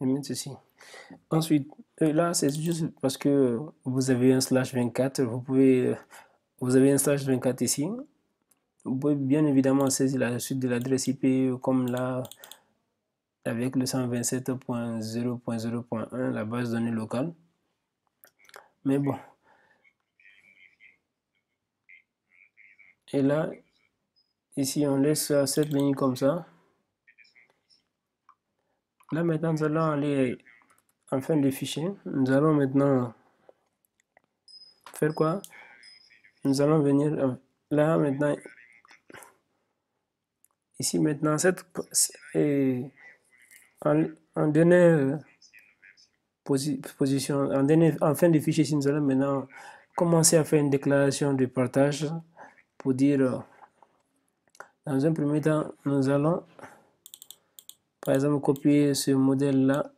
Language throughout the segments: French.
Je vais mettre ceci. Ensuite, là, c'est juste parce que vous avez un slash 24, vous avez un slash 24 ici. Vous pouvez bien évidemment saisir la suite de l'adresse IP comme là, avec le 127.0.0.1, la base de données locale. Mais bon. Et là, ici, on laisse cette ligne comme ça. Là, maintenant, nous allons aller en fin de fichier. Nous allons maintenant faire quoi? Nous allons venir là, maintenant, ici, maintenant, en dernière position, en fin de fichier, ici, nous allons maintenant commencer à faire une déclaration de partage pour dire, dans un premier temps, nous allons, par exemple, copier ce modèle-là.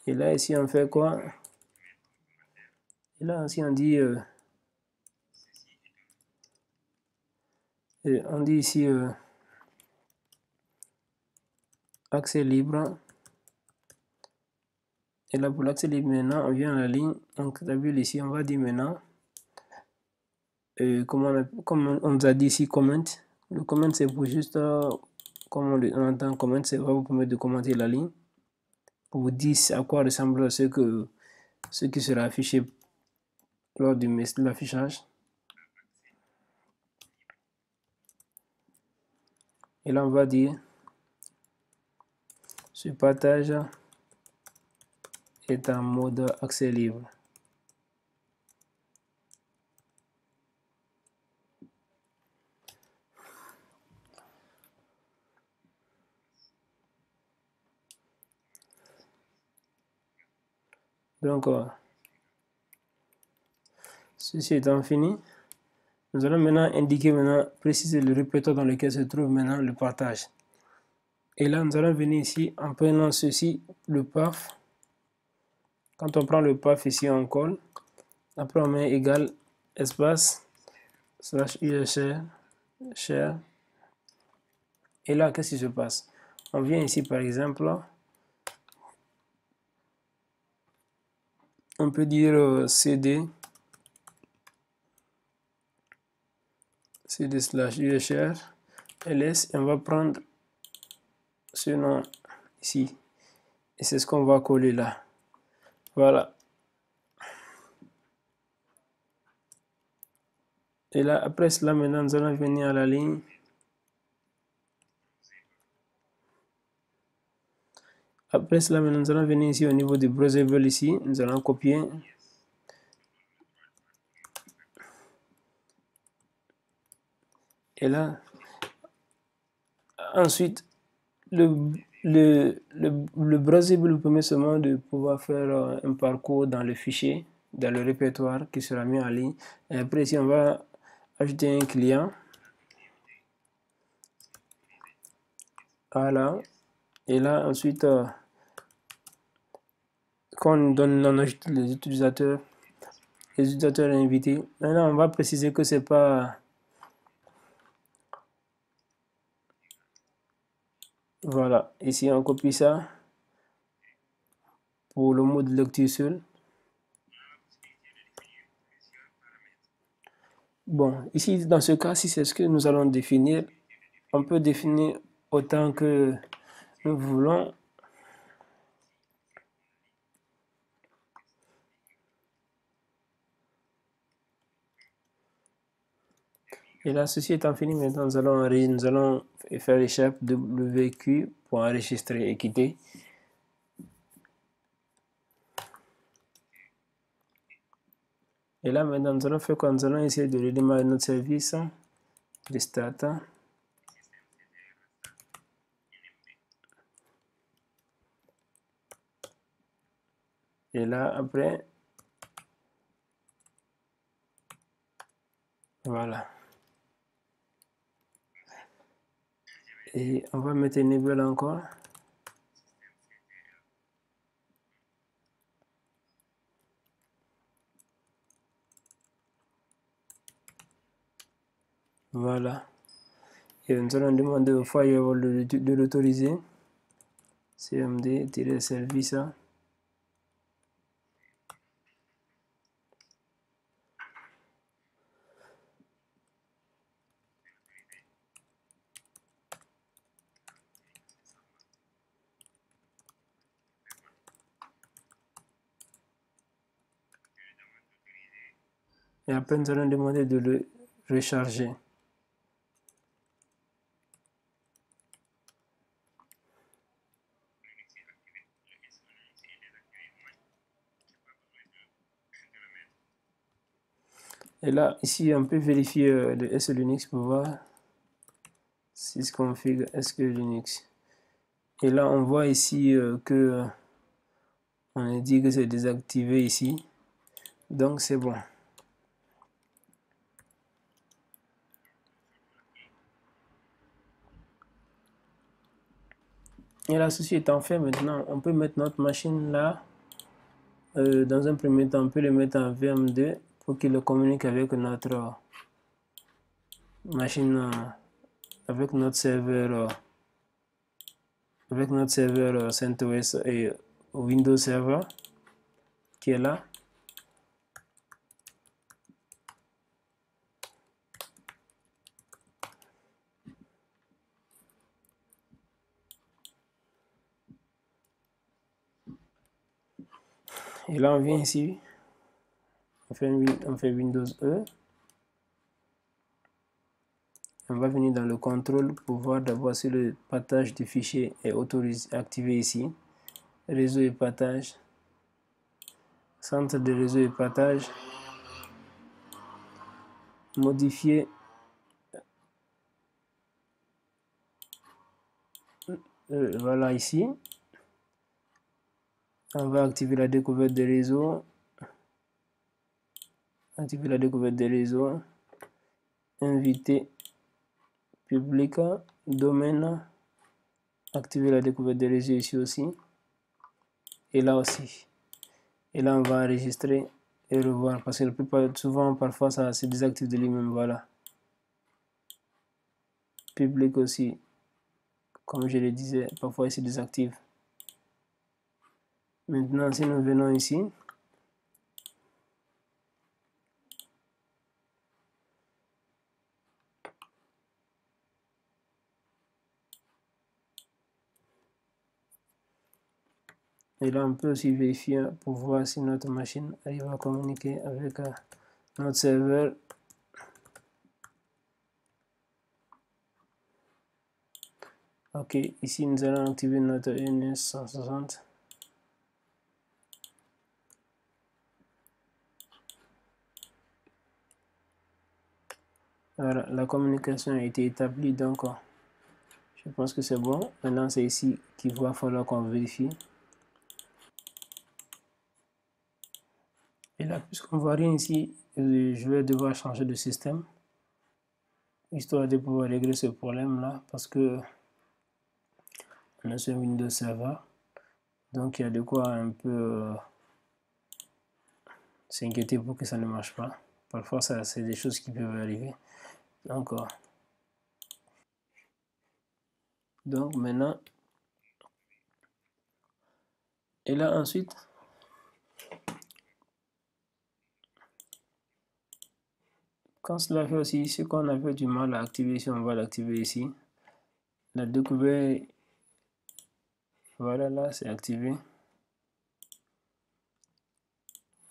Et là, ici, on fait quoi? Et là, ici, on dit ici accès libre. Et là, pour l'accès libre, maintenant, on vient à la ligne, on tabule ici, on va dire maintenant, comme on nous a dit ici, comment. Le comment, c'est pour juste, comme on entend comment, c'est va vous permettre de commenter la ligne, pour vous dire à quoi ressemble ce qui sera affiché lors de l'affichage. Et là, on va dire, ce partage est en mode accès libre. Donc, ceci étant fini, nous allons maintenant indiquer, préciser le répertoire dans lequel se trouve maintenant le partage. Et là, nous allons venir ici en prenant ceci, le path. Quand on prend le path ici, on colle. Après, on met égal espace slash USR share. Et là, qu'est-ce qui se passe? On vient ici, par exemple, on peut dire cd slash USR ls et on va prendre ce nom ici. Et c'est ce qu'on va coller là. Voilà. Et là, après cela, maintenant, nous allons venir à la ligne. Après cela, maintenant, nous allons venir ici au niveau du browsable ici. Nous allons copier. Et là, ensuite, le browsable vous permet seulement de pouvoir faire un parcours dans le fichier, dans le répertoire qui sera mis en ligne. Et après, ici, on va ajouter un client. Voilà. Et là, ensuite, quand on ajoute les utilisateurs invités, maintenant, on va préciser que c'est pas... Voilà. Ici, on copie ça pour le mode lecture seul. Bon, ici, dans ce cas, si c'est ce que nous allons définir, on peut définir autant que nous voulons. Et là, ceci étant fini, maintenant, nous allons faire l'échappe WQ pour enregistrer et quitter. Et là, maintenant, nous allons faire quoi? Nous allons essayer de redémarrer notre service. Restart. Et là, après, voilà. Et on va mettre enable encore. Voilà. Et nous allons demander au firewall de l'autoriser. cmd-service. Et après, nous allons demander de le recharger. Et là, ici, on peut vérifier le SLinux pour voir si se configure SLinux. Et là, on voit ici que on dit que c'est désactivé ici. Donc, c'est bon. Et là, ceci étant fait, maintenant, on peut mettre notre machine là. Dans un premier temps, on peut le mettre en VM2 pour qu'il communique avec notre machine, avec notre serveur CentOS et Windows Server qui est là. Et là, on vient ici, on fait Windows E. On va venir dans le contrôle pour voir d'abord si le partage du fichier est autorisé, activé ici. Réseau et partage. Centre de réseau et partage. Modifier. Voilà ici. On va activer la découverte des réseaux. Activer la découverte des réseaux. Inviter public, domaine. Activer la découverte des réseaux ici aussi. Et là aussi. Et là, on va enregistrer et revoir parce que souvent, parfois, ça se désactive de lui-même. Voilà. Public aussi. Comme je le disais, parfois il se désactive. Maintenant, si nous venons ici, et là on peut aussi vérifier pour voir si notre machine arrive à communiquer avec notre serveur. Ok, ici nous allons activer notre NS 160. Voilà, la communication a été établie, donc je pense que c'est bon. Maintenant, c'est ici qu'il va falloir qu'on vérifie. Et là, puisqu'on ne voit rien ici, je vais devoir changer de système, histoire de pouvoir régler ce problème-là, parce que on est sur Windows Server. Donc, il y a de quoi un peu s'inquiéter pour que ça ne marche pas. Parfois, c'est des choses qui peuvent arriver. Donc maintenant, et là ensuite, quand cela fait aussi, ce qu'on avait du mal à activer ici, on va l'activer ici. La découverte, voilà, là, c'est activé.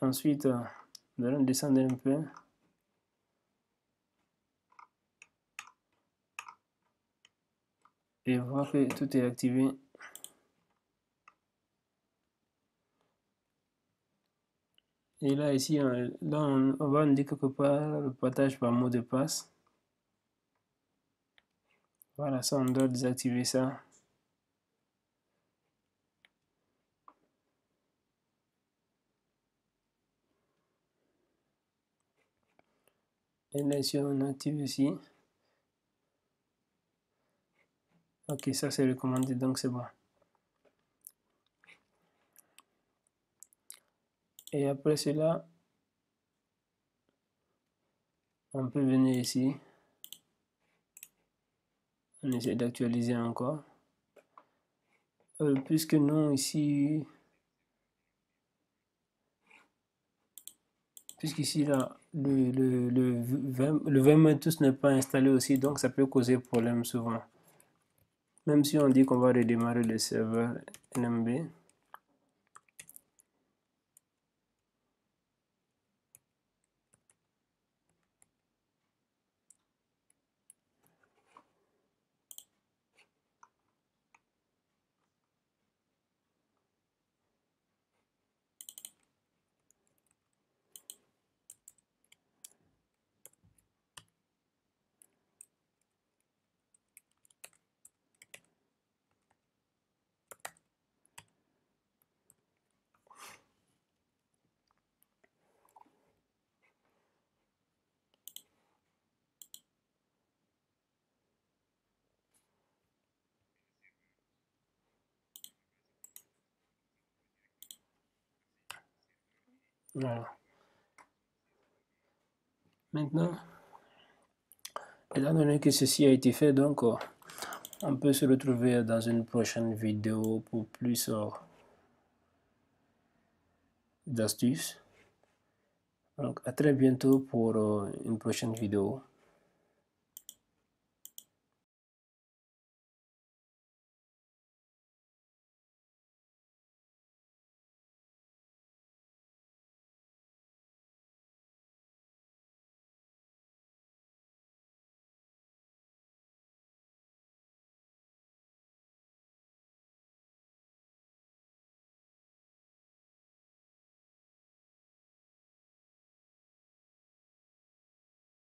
Ensuite, nous allons descendre un peu. Et voir que tout est activé. Et là, ici, on va indiquer quelque part le partage par mot de passe. Voilà, ça, on doit désactiver ça. Et là, ici, on active ici. Ok, ça, c'est recommandé, donc c'est bon. Et après cela, on peut venir ici. On essaie d'actualiser encore. Puisque non, ici, puisqu'ici, là, le VMware n'est pas installé aussi, donc ça peut causer problème souvent. Même si on dit qu'on va redémarrer le serveur NMB. Voilà. Maintenant, étant donné que ceci a été fait, donc on peut se retrouver dans une prochaine vidéo pour plus d'astuces. Donc à très bientôt pour une prochaine vidéo.